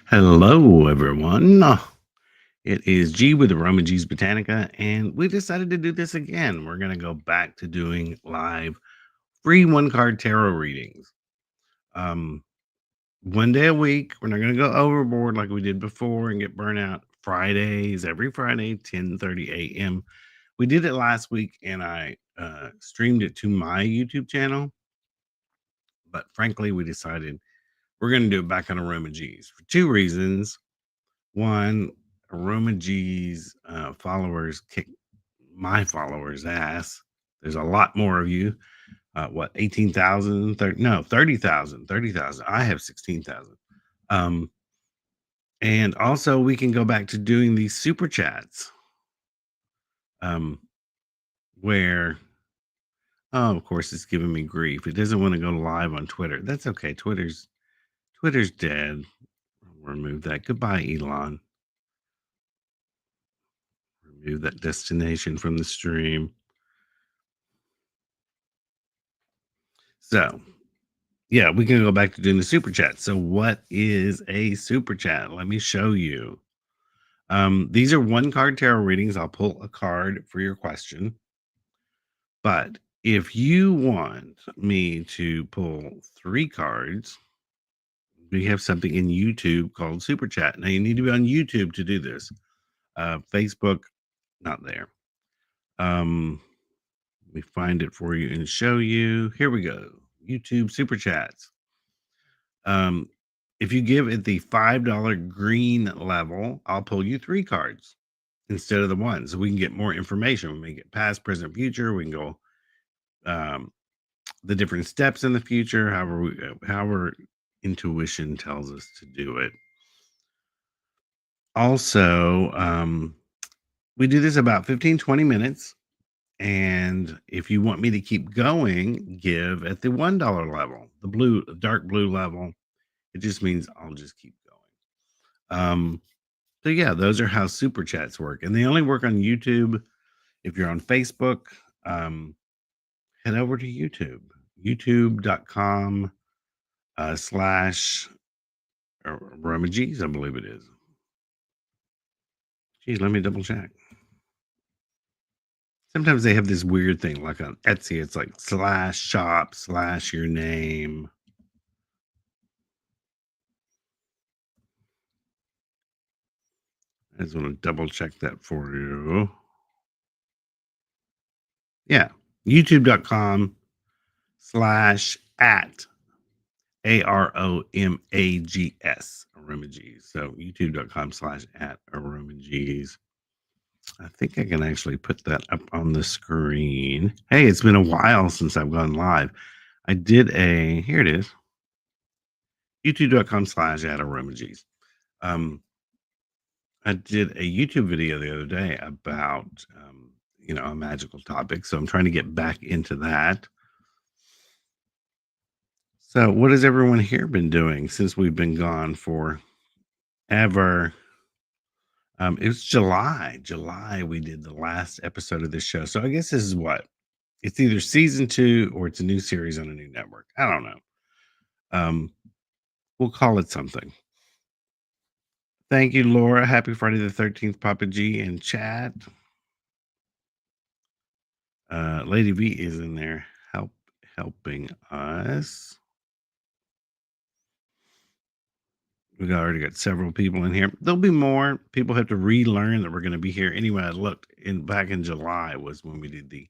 Hello, everyone. It is G with aromaG's Botanica, and we decided to do this again. We're going to go back to doing live free one card tarot readings. Um, one day a week. We're not going to go overboard like we did before and get burnt out. Fridays, every Friday, 10:30 a.m. We did it last week, and I streamed it to my YouTube channel. But frankly, we decided we're going to do it back on aromaG's for two reasons. One, aromaG's followers kick my followers' ass. There's a lot more of you. What, 18,000? No, 30,000. 30,000. I have 16,000. And also, we can go back to doing these super chats um, where, oh, of course, it's giving me grief. It doesn't want to go live on Twitter. That's okay. Twitter's dead. Remove that. Goodbye, Elon. Remove that destination from the stream. So, yeah, we can go back to doing the super chat. So, what is a super chat? Let me show you. These are one card tarot readings. I'll pull a card for your question. But if you want me to pull three cards, we have something in YouTube called super chat. Now, you need to be on YouTube to do this. Facebook, not there. Let me find it for you and show you. Here we go. YouTube super chats. If you give it the $5 green level, I'll pull you three cards instead of the one, so we can get more information. We may get past, present, future. We can go the different steps in the future, however intuition tells us to do it. Also, we do this about 15-20 minutes. And if you want me to keep going, give at the $1 level, the dark blue level. It just means I'll just keep going. So yeah, those are how super chats work, and they only work on YouTube. If you're on Facebook, head over to YouTube, youtube.com slash aromaG's, I believe it is. Geez, let me double check. Sometimes they have this weird thing, like on Etsy, it's like /shop/ your name. I just want to double check that for you. Yeah, youtube.com /at AROMAGS, aromaGs. So youtube.com /at aromaGs. I think I can actually put that up on the screen. Hey, it's been a while since I've gone live. I did here it is, youtube.com /at aromaGs. I did a YouTube video the other day about, a magical topic. So I'm trying to get back into that. So what has everyone here been doing since we've been gone for ever? It was July. July, we did the last episode of this show. So I guess this is what? It's either season 2 or it's a new series on a new network. I don't know. We'll call it something. Thank you, Laura. Happy Friday the 13th, Papa G in chat. Lady V is in there helping us. We've already got several people in here. There'll be more. People have to relearn that we're going to be here. Anyway, I looked back in July was when we did the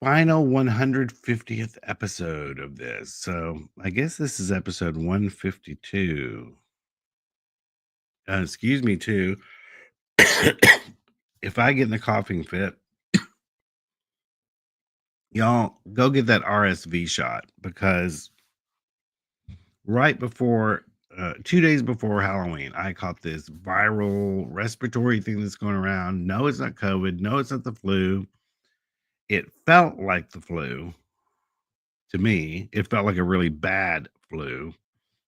final 150th episode of this. So I guess this is episode 152. Excuse me, too. If I get in a coughing fit, y'all go get that RSV shot, because right before 2 days before Halloween, I caught this viral respiratory thing that's going around. No, it's not COVID. No, it's not the flu. It felt like the flu to me. It felt like a really bad flu.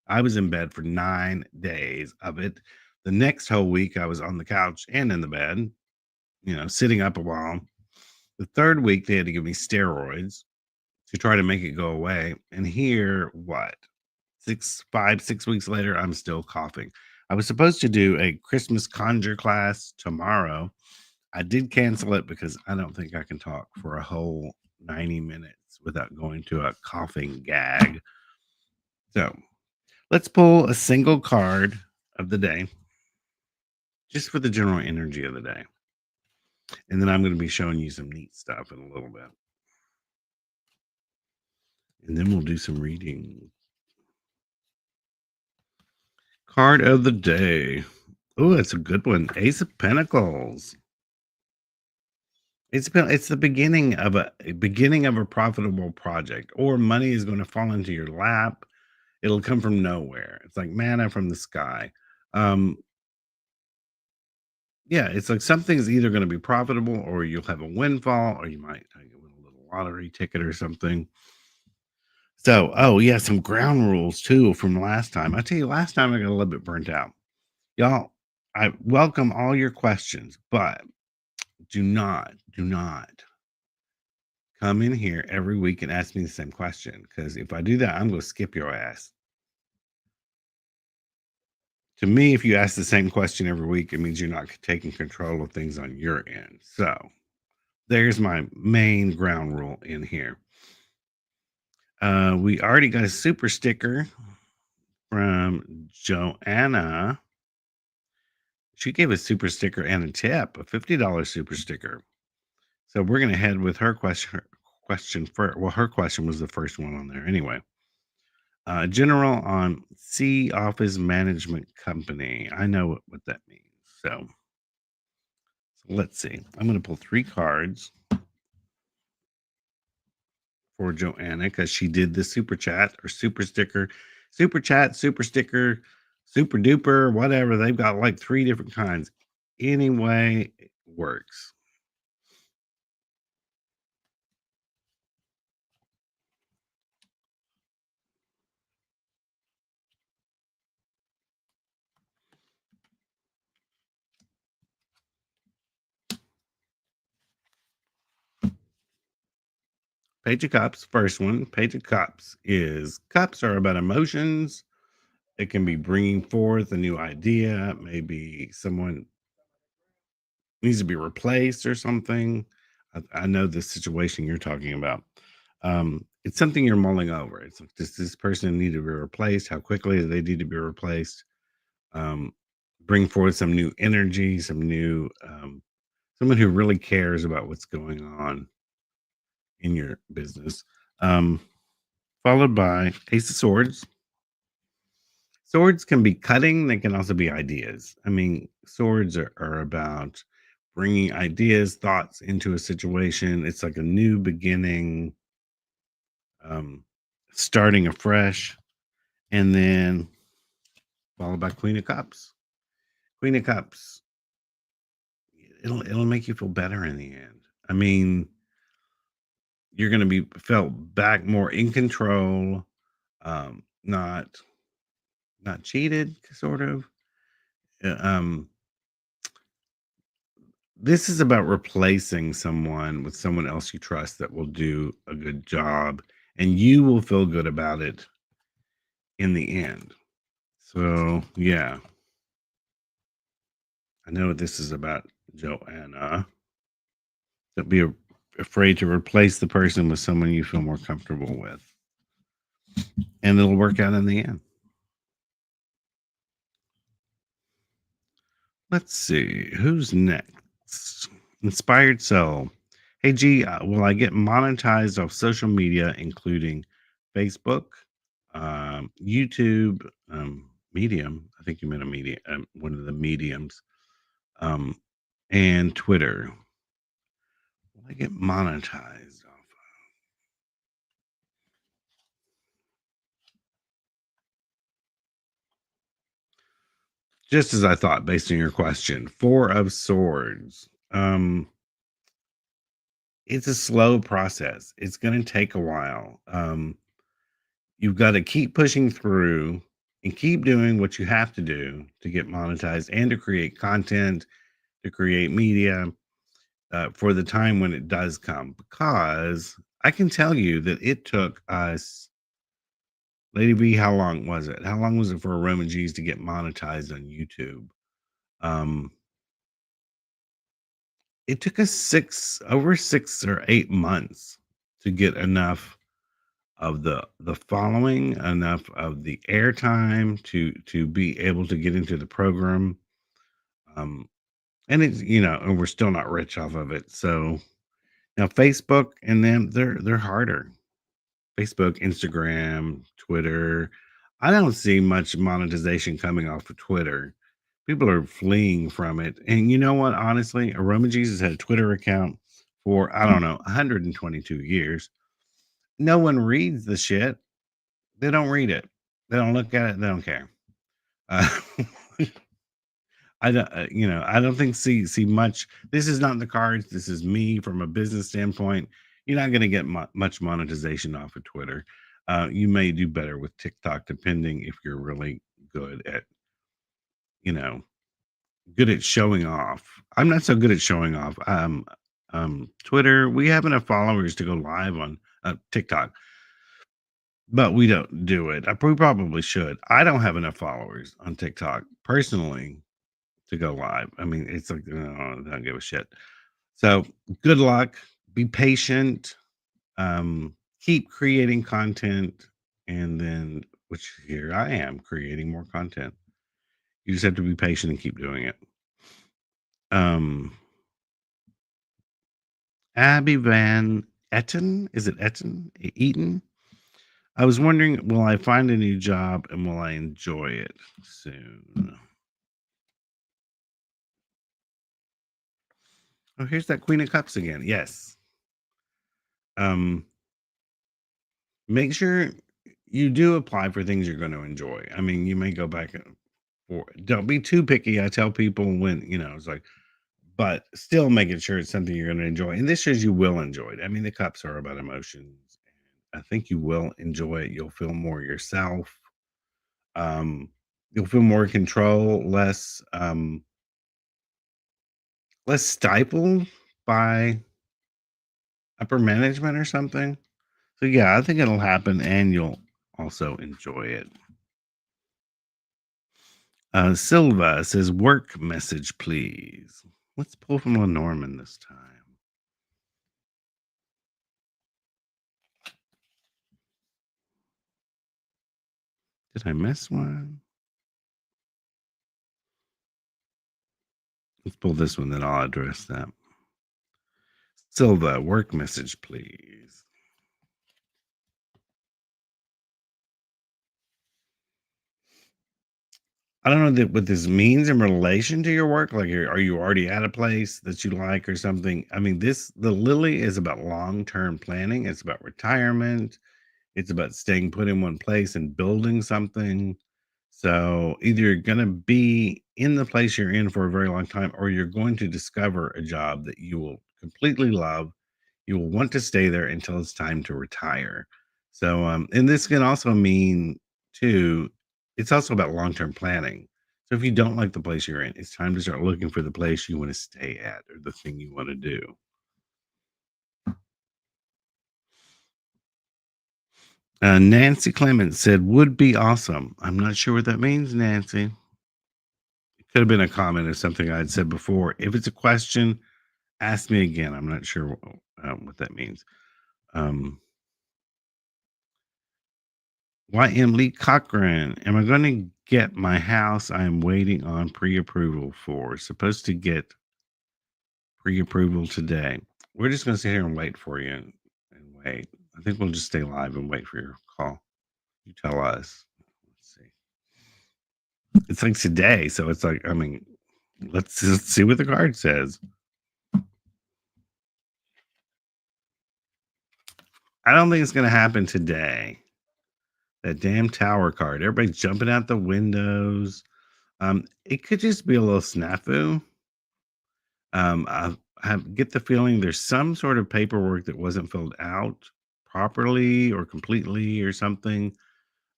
I was in bed for 9 days of it. The next whole week, I was on the couch and in the bed, sitting up a while. The third week, they had to give me steroids to try to make it go away. And here, what? 6 weeks later, I'm still coughing. I was supposed to do a Christmas conjure class tomorrow. I did cancel it because I don't think I can talk for a whole 90 minutes without going to a coughing gag. So let's pull a single card of the day just for the general energy of the day. And then I'm going to be showing you some neat stuff in a little bit. And then we'll do some reading. Card of the day. Oh, that's a good one. Ace of Pentacles. It's the beginning of a profitable project, or money is going to fall into your lap. It'll come from nowhere. It's like manna from the sky. Um, yeah, it's like something's either going to be profitable, or you'll have a windfall, or you might win a little lottery ticket or something. So, oh yeah, some ground rules too from last time. I tell you, last time I got a little bit burnt out. Y'all, I welcome all your questions, but do not come in here every week and ask me the same question. Because if I do that, I'm going to skip your ass. To me, if you ask the same question every week, it means you're not taking control of things on your end. So there's my main ground rule in here. We already got a super sticker from Joanna. She gave a super sticker and a tip, a $50 super sticker. So we're going to head with her question first. Well, her question was the first one on there anyway. General on C Office Management Company. I know what that means. So let's see. I'm going to pull 3 cards for Joanna because she did the super chat or super sticker, super chat, super sticker, super duper, whatever. They've got like 3 different kinds. Anyway, it works. Page of Cups, first one. Page of Cups is cups are about emotions. It can be bringing forth a new idea. Maybe someone needs to be replaced or something. I know the situation you're talking about. It's something you're mulling over. It's like, does this person need to be replaced? How quickly do they need to be replaced? Um, bring forth some new energy, some new, someone who really cares about what's going on in your business. Um, Followed by Ace of Swords. Swords can be cutting, they can also be ideas. I mean, swords are about bringing ideas, thoughts into a situation. It's like a new beginning, um, starting afresh, and then followed by Queen of Cups. Queen of Cups, it'll make you feel better in the end. I mean, you're going to be felt back more in control, not cheated, sort of. Uh, Um, This is about replacing someone with someone else you trust that will do a good job, and you will feel good about it in the end. So, yeah, I know this is about Joanna. Don't be afraid to replace the person with someone you feel more comfortable with, and it'll work out in the end. Let's see who's next. Inspired Soul. Hey G, will I get monetized off social media, including Facebook, YouTube, Medium? I think you meant a media, one of the mediums, um, and Twitter. Will I get monetized off? Just as I thought, based on your question. 4 of Swords. It's a slow process. It's going to take a while. You've got to keep pushing through and keep doing what you have to do to get monetized and to create content, to create media for the time when it does come. Because I can tell you that it took us Lady V, how long was it? How long was it for Roman G's to get monetized on YouTube? Um, it took us over 6 or 8 months to get enough of the following, enough of the airtime to be able to get into the program. Um, and it's and we're still not rich off of it. So now Facebook and them, they're harder. Facebook, Instagram, Twitter. I don't see much monetization coming off of Twitter. People are fleeing from it. And you know what? Honestly, Aroma Jesus had a Twitter account for, I don't know, 122 years. No one reads the shit. They don't read it. They don't look at it. They don't care. Uh, I don't think see much. This is not in the cards. This is me from a business standpoint. You're not going to get much monetization off of Twitter. You may do better with TikTok, depending if you're really good at, you know, good at showing off. I'm not so good at showing off. Twitter, we have enough followers to go live on TikTok, but we don't do it. We probably should. I don't have enough followers on TikTok personally to go live. I mean, it's like, I don't give a shit. So good luck. Be patient. Keep creating content, and then which here I am creating more content. You just have to be patient and keep doing it. Um, Abby Van Etten, is it Etten? Eaton? I was wondering, will I find a new job and will I enjoy it soon? Oh, here's that Queen of Cups again. Yes. Um, Make sure you do apply for things you're going to enjoy. I mean, you may go back for don't be too picky. I tell people when, it's like, but still making sure it's something you're going to enjoy. And this shows you will enjoy it. I mean, the cups are about emotions. I think you will enjoy it. You'll feel more yourself. Um, you'll feel more control, less stifled by upper management or something. So yeah, I think it'll happen and you'll also enjoy it. Silva says, work message, please. Let's pull from Lenormand this time. Did I miss one? Let's pull this one, then I'll address that. Silva, work message, please. I don't know what this means in relation to your work. Like, are you already at a place that you like or something? I mean, the lily is about long term planning. It's about retirement. It's about staying put in one place and building something. So either you're going to be in the place you're in for a very long time, or you're going to discover a job that you will completely love. You will want to stay there until it's time to retire. So, and this can also mean too, it's also about long-term planning. So if you don't like the place you're in, it's time to start looking for the place you want to stay at or the thing you want to do. Nancy Clement said, would be awesome. I'm not sure what that means, Nancy. It could have been a comment or something I'd said before. If it's a question, ask me again. I'm not sure what that means. Um, YM Lee Cochran, am I going to get my house I am waiting on pre approval for? Supposed to get pre approval today. We're just going to sit here and wait for you and wait. I think we'll just stay live and wait for your call. You tell us. Let's see. It's like today. So it's like, I mean, let's just see what the card says. I don't think it's going to happen today. That damn tower card. Everybody's jumping out the windows. It could just be a little snafu. I get the feeling there's some sort of paperwork that wasn't filled out properly or completely or something.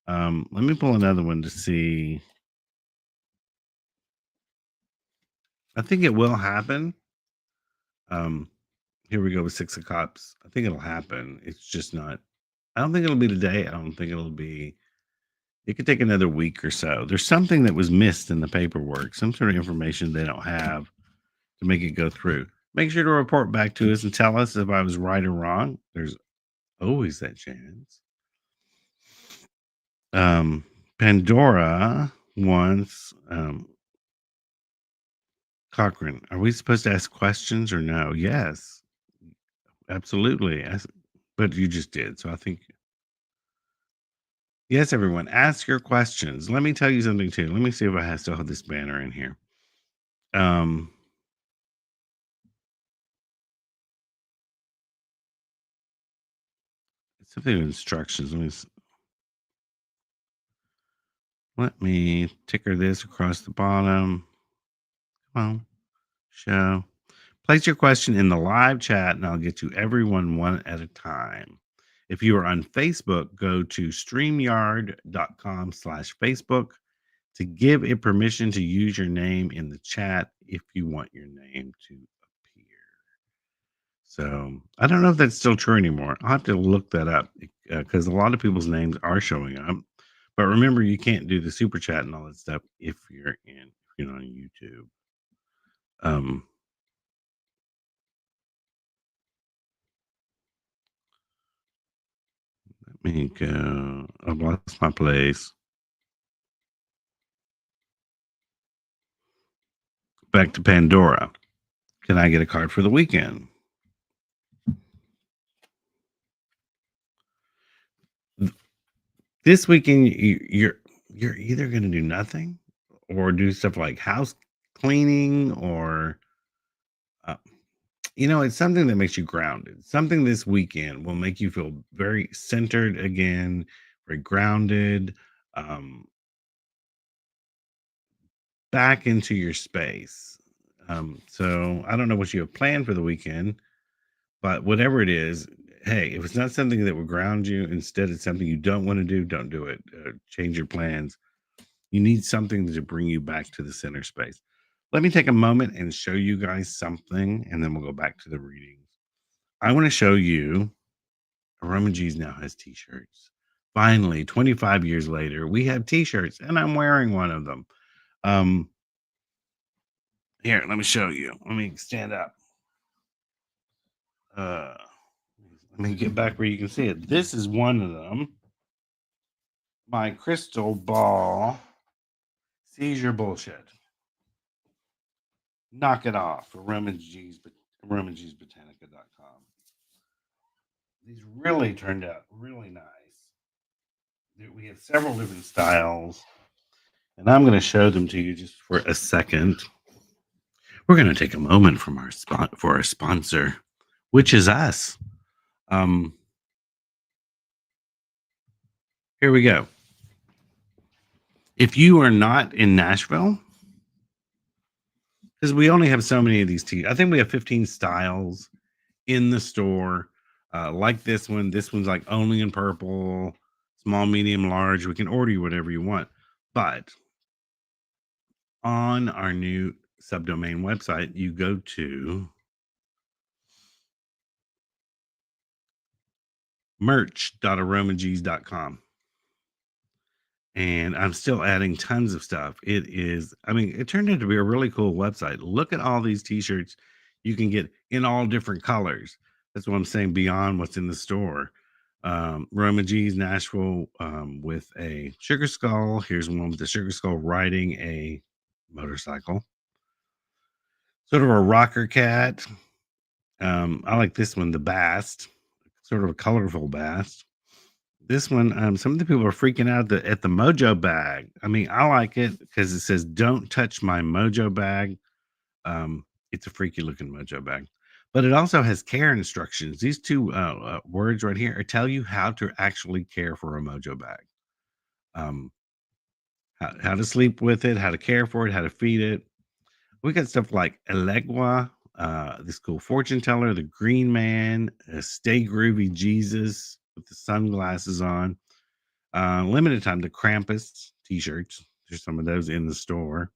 Let me pull another one to see. I think it will happen. Um, Here we go with Six of Cups. I think it'll happen. It's just not. I don't think it'll be today. I don't think it'll be. It could take another week or so. There's something that was missed in the paperwork, some sort of information they don't have to make it go through. Make sure to report back to us and tell us if I was right or wrong. There's always that chance. Um, Pandora wants Cochrane. Are we supposed to ask questions or no? Yes, absolutely. But you just did. So I think, yes, everyone, ask your questions. Let me tell you something too. Let me see if I still have this banner in here. Um, something instructions. Let me ticker this across the bottom. Come on, show. Place your question in the live chat and I'll get to everyone one at a time. If you are on Facebook, go to streamyard.com/Facebook to give it permission to use your name in the chat if you want your name to appear. So I don't know if that's still true anymore. I'll have to look that up because a lot of people's names are showing up. But remember, you can't do the super chat and all that stuff if you're on YouTube. Um, let me go. I've lost my place. Back to Pandora. Can I get a card for the weekend? This weekend, you're either going to do nothing or do stuff like house cleaning or uh, it's something that makes you grounded. Something this weekend will make you feel very centered again, very grounded, um, back into your space. So I don't know what you have planned for the weekend, but whatever it is, hey, if it's not something that will ground you, instead it's something you don't want to do, don't do it. Change your plans. You need something to bring you back to the center space. Let me take a moment and show you guys something, and then we'll go back to the readings. I want to show you aromaG's now has t-shirts. Finally, 25 years later, we have t-shirts, and I'm wearing one of them. Um, Here, let me show you. Let me stand up. Uh, Let me get back where you can see it. This is one of them. My crystal ball seizure bullshit. Knock it off. aromagsbotanica.com. These really turned out really nice. We have several different styles, and I'm going to show them to you just for a second. We're going to take a moment from for our sponsor, which is us. Here we go. If you are not in Nashville, because we only have so many of these teas, I think we have 15 styles in the store. Like this one. This one's like only in purple, small, medium, large. We can order you whatever you want. But on our new subdomain website, you go to merch.aromags.com. And I'm still adding tons of stuff. It turned out to be a really cool website. Look at all these t-shirts you can get in all different colors. That's what I'm saying, beyond what's in the store. Roma G's Nashville with a sugar skull. Here's one with the sugar skull riding a motorcycle. Sort of a rocker cat. I like this one, the Bast. Sort of a colorful Bast. This one, some of the people are freaking out at the Mojo bag. I mean, I like it because it says, "Don't touch my Mojo bag." It's a freaky looking Mojo bag, but it also has care instructions. These two words right here tell you how to actually care for a Mojo bag. Um, how to sleep with it, how to care for it, how to feed it. We got stuff like Elegua, this cool fortune teller, the Green Man, Stay Groovy Jesus with the sunglasses on. Limited time, the Krampus t-shirts. There's some of those in the store.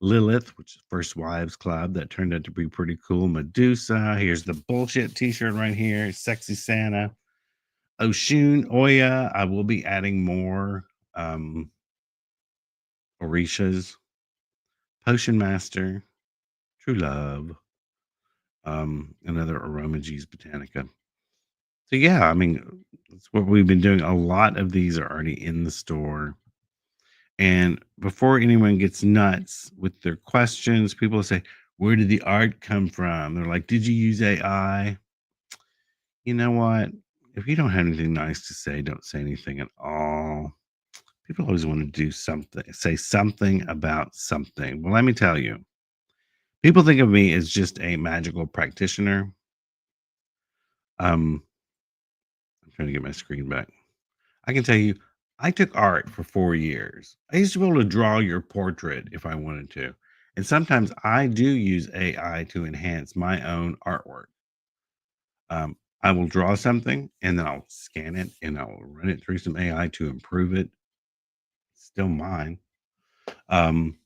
Lilith, which is First Wives Club, that turned out to be pretty cool. Medusa. Here's the bullshit t-shirt right here. Sexy Santa. Oshun, Oya. I will be adding more um, Orishas, Potion Master, True Love, another aromags Botanica. So yeah, I mean, that's what we've been doing. A lot of these are already in the store. And before anyone gets nuts with their questions, people say, "Where did the art come from?" They're like, "Did you use AI?" You know what? If you don't have anything nice to say, don't say anything at all. People always want to do something, say something about something. Well, let me tell you, people think of me as just a magical practitioner. Um, I'm trying to get my screen back. I can tell you, I took art for 4 years. I used to be able to draw your portrait if I wanted to. And sometimes I do use AI to enhance my own artwork. I will draw something and then I'll scan it and I'll run it through some AI to improve it. Still mine. Um,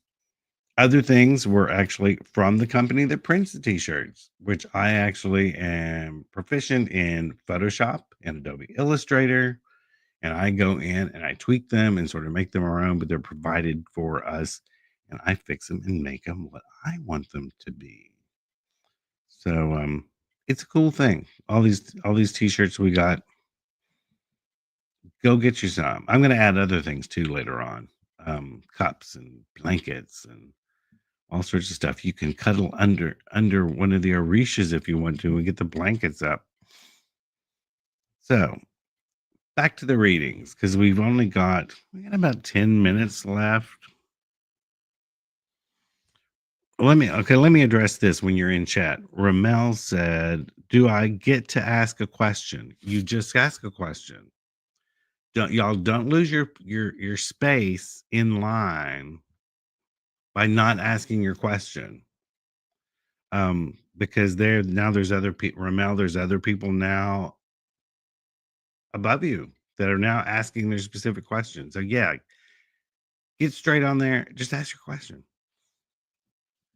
Other things were actually from the company that prints the t-shirts, which I actually am proficient in Photoshop and Adobe Illustrator, and I go in and I tweak them and sort of make them our own, but they're provided for us, and I fix them and make them what I want them to be. So, it's a cool thing. All these t-shirts we got, go get you some. I'm gonna add other things too later on, cups and blankets and all sorts of stuff. You can cuddle under one of the Orishas if you want to and get the blankets up. So, back to the readings because we got about 10 minutes left. Let me address this when you're in chat. Ramel said, "Do I get to ask a question?" You just ask a question. Don't lose your space in line by not asking your question. Because there's other people, Ramel, there's other people now above you that are now asking their specific questions. So yeah, get straight on there. Just ask your question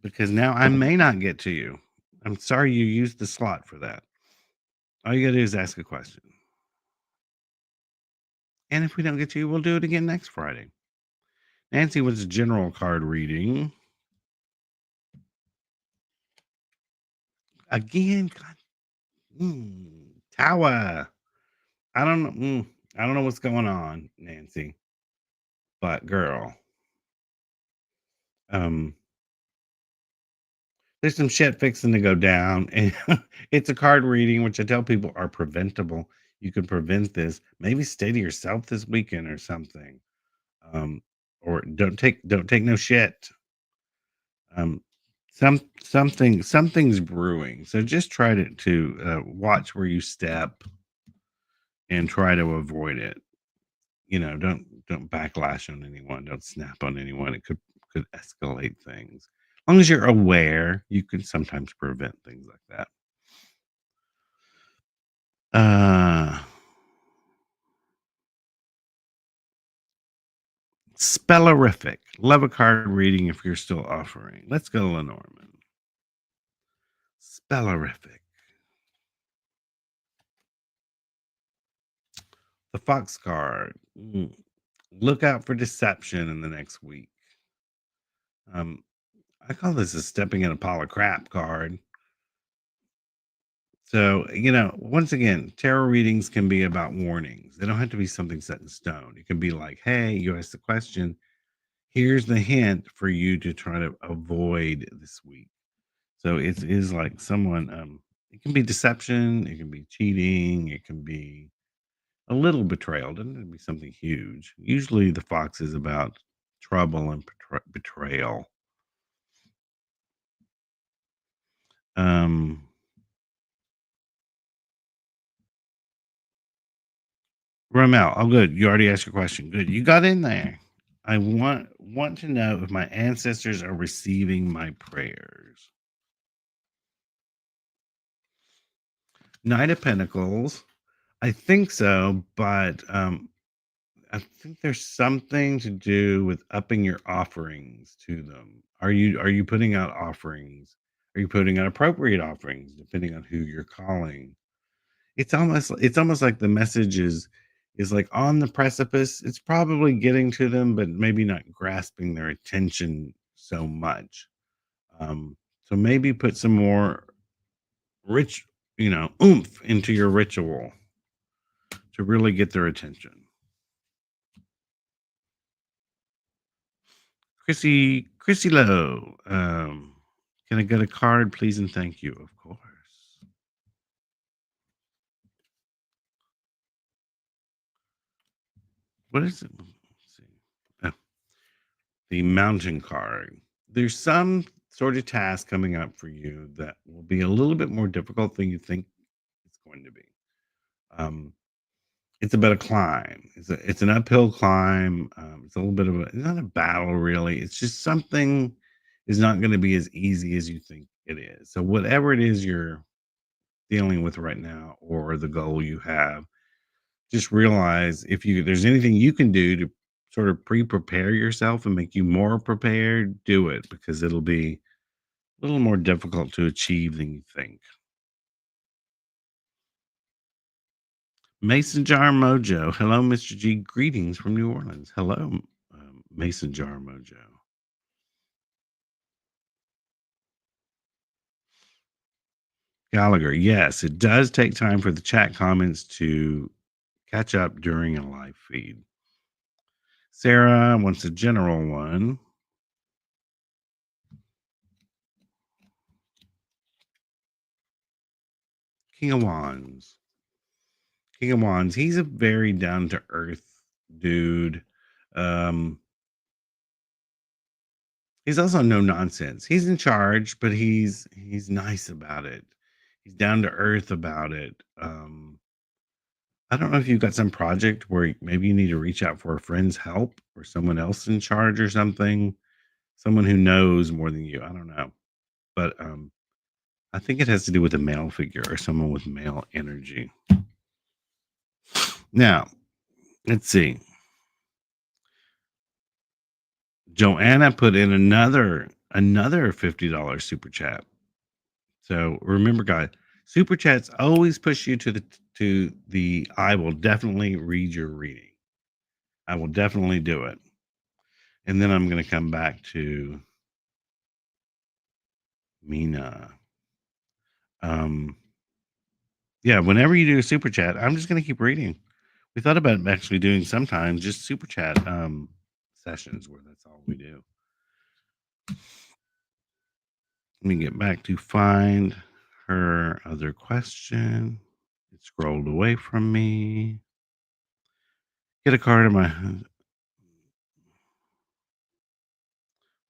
because now I may not get to you. I'm sorry you used the slot for that. All you gotta do is ask a question. And if we don't get to you, we'll do it again next Friday. Nancy was a general card reading. Again, God, Tower. I don't know. I don't know what's going on, Nancy. But girl, um, there's some shit fixing to go down, and it's a card reading, which I tell people are preventable. You can prevent this. Maybe stay to yourself this weekend or something. Um, or don't take no shit. Um, something's brewing. So just try to watch where you step and try to avoid it. Don't backlash on anyone. Don't snap on anyone. It could escalate things. As long as you're aware, you can sometimes prevent things like that. Uh, Spellerific. Love a card reading if you're still offering. Let's go, Lenormand. Spellerific. The Fox card. Look out for deception in the next week. Um, I call this a stepping in a pile of crap card. So, once again, tarot readings can be about warnings. They don't have to be something set in stone. It can be like, hey, you asked the question. Here's the hint for you to try to avoid this week. So it is like someone, it can be deception, it can be cheating, it can be a little betrayal. It doesn't have to be something huge. Usually the fox is about trouble and betrayal. Um, Ramel, oh good. You already asked your question. Good. You got in there. I want to know if my ancestors are receiving my prayers. Knight of Pentacles. I think so, but I think there's something to do with upping your offerings to them. Are you putting out offerings? Are you putting out appropriate offerings depending on who you're calling? It's almost like the message is is like on the precipice. It's probably getting to them, but maybe not grasping their attention so much. Um, so maybe put some more rich, oomph into your ritual to really get their attention. Chrissy Lowe, can I get a card, please and thank you? Of course. What is it? Let's see. Oh, the mountain card. There's some sort of task coming up for you that will be a little bit more difficult than you think it's going to be. Um, it's about a climb. It's an uphill climb. It's a little bit of a it's not a battle really. It's just something is not going to be as easy as you think it is. So whatever it is you're dealing with right now or the goal you have, just realize if there's anything you can do to sort of pre-prepare yourself and make you more prepared, do it because it'll be a little more difficult to achieve than you think. Mason Jar Mojo. Hello, Mr. G. Greetings from New Orleans. Hello, Mason Jar Mojo. Gallagher. Yes, it does take time for the chat comments to catch up during a live feed. Sarah wants a general one. King of Wands. King of Wands. He's a very down to earth dude. Um, he's also no nonsense. He's in charge, but he's nice about it. He's down to earth about it. I don't know if you've got some project where maybe you need to reach out for a friend's help or someone else in charge or something, someone who knows more than you. I don't know, but I think it has to do with a male figure or someone with male energy. Now, let's see. Joanna put in another $50 super chat. So remember, guys, super chats always push you to the I will definitely read your reading. I will definitely do it. And then I'm going to come back to Mina. Um, yeah, whenever you do a super chat, I'm just going to keep reading. We thought about actually doing sometimes just super chat sessions where that's all we do. Let me get back to find her other question. It scrolled away from me. Get a card in my.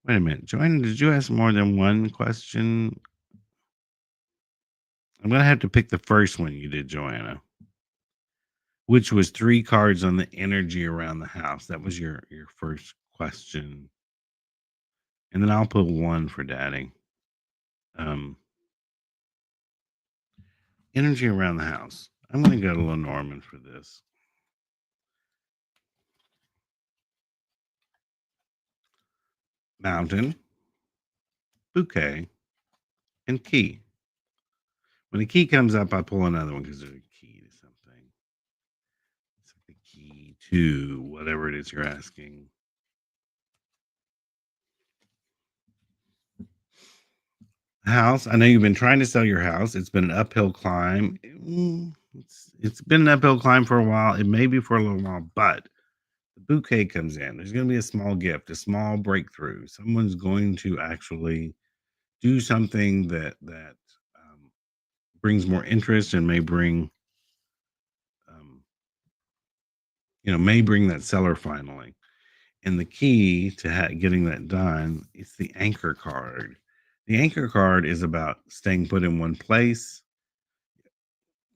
Wait a minute, Joanna, did you ask more than one question? I'm gonna have to pick the first one you did, Joanna, which was 3 cards on the energy around the house. That was your first question, and then I'll put 1 for Daddy. Um, energy around the house. I'm gonna go to Lenormand for this. Mountain, bouquet, and key. When a key comes up, I pull another one because there's a key to something. It's like the key to whatever it is you're asking. House. I know you've been trying to sell your house. It's been an uphill climb. It's been an uphill climb for a while. It may be for a little while, but the bouquet comes in. There's going to be a small gift, a small breakthrough. Someone's going to actually do something that brings more interest and may bring um, may bring that seller finally. And the key to getting that done is the anchor card. The anchor card is about staying put in one place.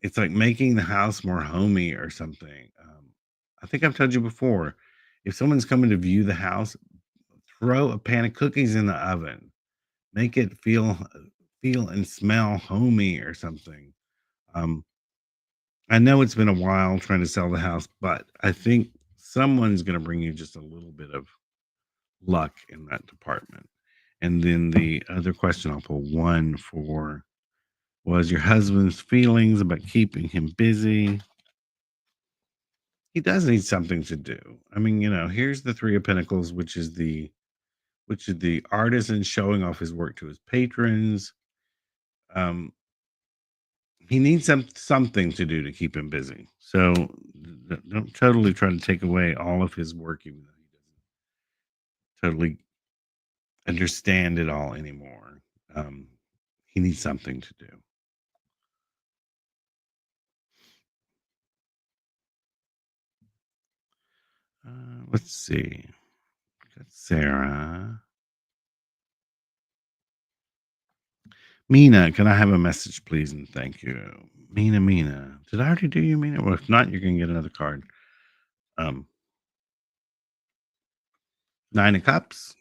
It's like making the house more homey or something. I think I've told you before, if someone's coming to view the house, throw a pan of cookies in the oven. Make it feel and smell homey or something. Um, I know it's been a while trying to sell the house, but I think someone's going to bring you just a little bit of luck in that department. And then the other question I'll put 1 for was your husband's feelings about keeping him busy. he does need something to do. I mean, here's the 3 of Pentacles, which is the artisan showing off his work to his patrons. Um, he needs something to do to keep him busy. So don't totally try to take away all of his work, even though he doesn't totally understand it all anymore. Um, he needs something to do. Let's see. Got Sarah. Mina, can I have a message, please? And thank you. Mina. Did I already do you, Mina? Well, if not, you're going to get another card. Um, 9 of Cups.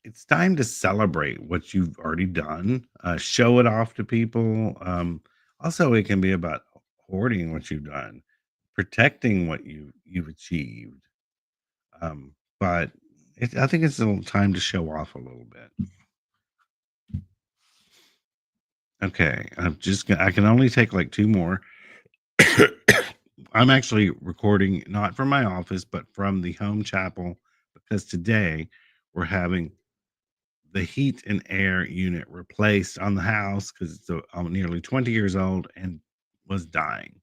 It's time to celebrate what you've already done. Show it off to people. Also, it can be about hoarding what you've done, protecting what you've achieved. But I think it's a little time to show off a little bit. Okay, I can only take like 2 more. I'm actually recording not from my office, but from the home chapel because today we're having the heat and air unit replaced on the house because it's nearly 20 years old and was dying.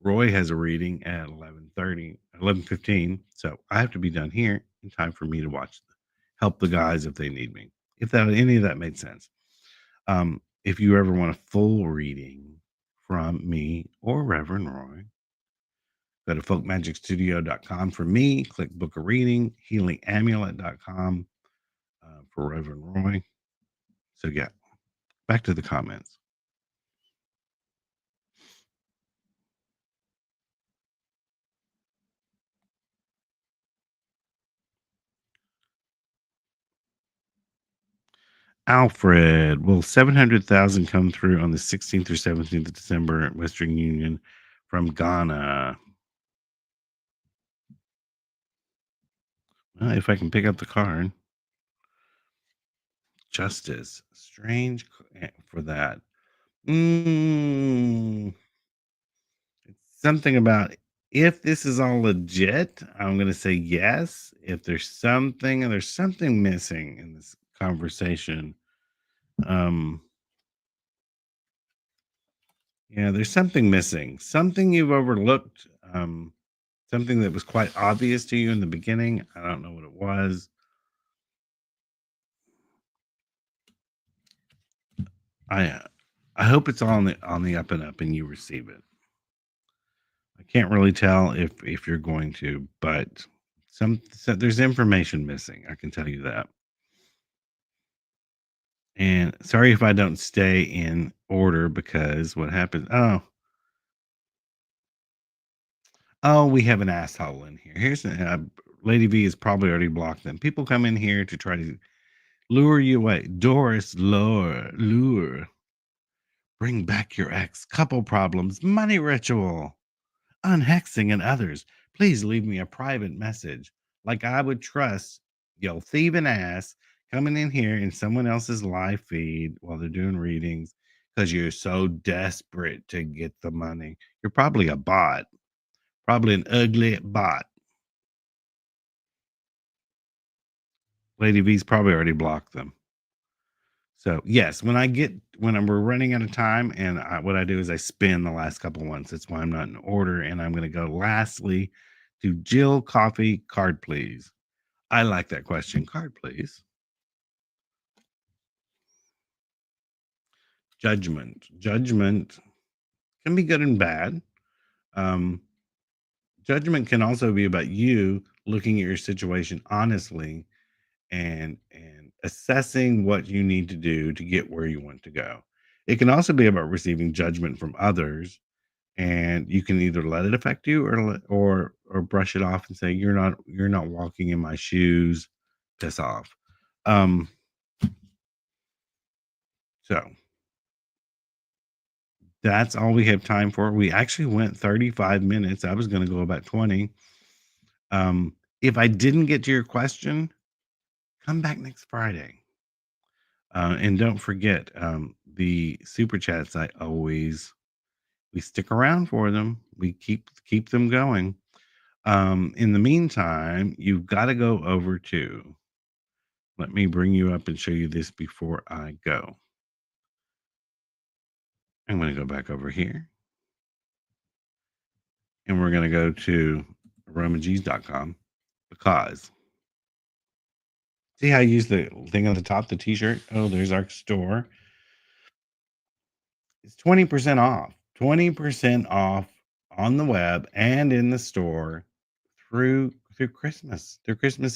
Roy has a reading at 11:30, 11:15, so I have to be done here in time for me to help the guys if they need me. If that any of that made sense. If you ever want a full reading from me or Reverend Roy, go to folkmagicstudio.com for me. Click book a reading, healingamulet.com for Reverend Roy. So, yeah, back to the comments. Alfred, will 700,000 come through on the 16th or 17th of December at Western Union from Ghana? Well, if I can pick up the card, Justice. Strange for that. Mm, Something about if this is all legit, I'm gonna say yes. If there's something missing in this conversation. Um, yeah, there's something missing. Something you've overlooked. Something that was quite obvious to you in the beginning. I don't know what it was. I I hope it's all on the up and up and you receive it. I can't really tell if you're going to, but there's information missing. I can tell you that. And sorry if I don't stay in order because what happens? Oh, we have an asshole in here. Lady V has probably already blocked them. People come in here to try to lure you away. Doris, lure. Bring back your ex. Couple problems. Money ritual. Unhexing and others. Please leave me a private message. Like I would trust yo thieving ass coming in here in someone else's live feed while they're doing readings because you're so desperate to get the money. You're probably a bot, probably an ugly bot. Lady V's probably already blocked them. So yes, we're running out of time, and what I do is I spin the last couple ones. That's why I'm not in order, and I'm going to go lastly to Jill Coffee. Card, please. I like that question. Card, please. Judgment. Judgment can be good and bad. Um, Judgment can also be about you looking at your situation honestly and assessing what you need to do to get where you want to go. It can also be about receiving judgment from others, and you can either let it affect you or brush it off and say you're not walking in my shoes. Piss off. Um, so that's all we have time for. We actually went 35 minutes. I was going to go about 20. If I didn't get to your question, come back next Friday. And don't forget the super chats. I always We stick around for them. We keep them going. In the meantime, you've got to go over to. Let me bring you up and show you this before I go. I'm going to go back over here, and we're going to go to aromags.com because see how I use the thing on the top, the t-shirt? Oh, there's our store. It's 20% off. 20% off on the web and in the store through Christmas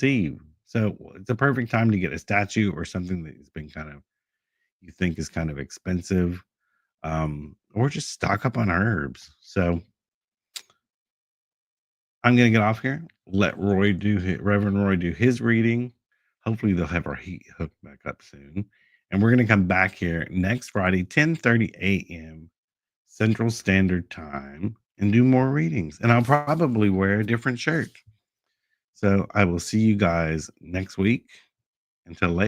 Eve. So it's a perfect time to get a statue or something that's been kind of you think is kind of expensive, or just stock up on herbs. So I'm gonna get off here. Let Reverend Roy do his reading. Hopefully they'll have our heat hooked back up soon. And we're gonna come back here next Friday, 10:30 a.m. Central Standard Time, and do more readings. And I'll probably wear a different shirt. So I will see you guys next week. Until later.